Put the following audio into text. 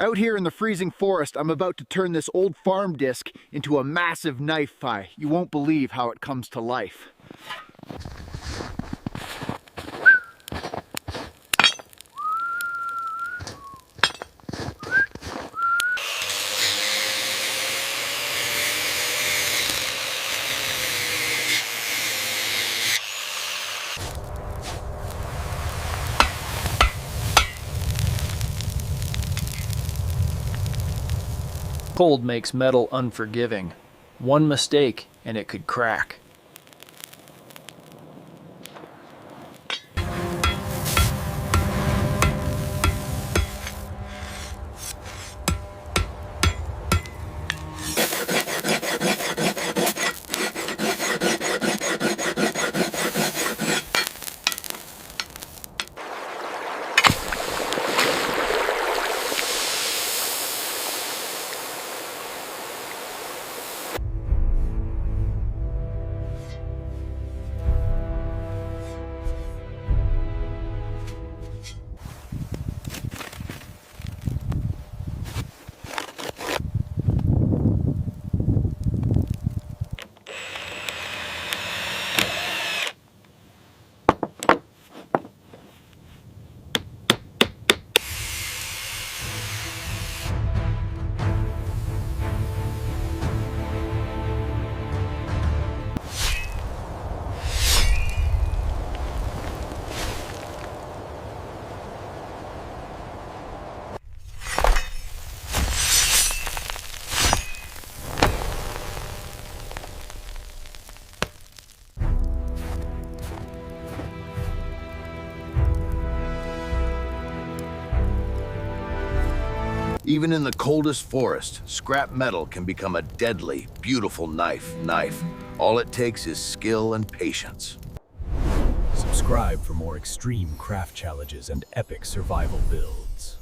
Out here in the freezing forest, I'm about to turn this old farm disc into a massive knife. You won't believe how it comes to life. Cold makes metal unforgiving. One mistake and it could crack. Even in the coldest forest, scrap metal can become a deadly, beautiful knife. All it takes is skill and patience. Subscribe for more extreme craft challenges and epic survival builds.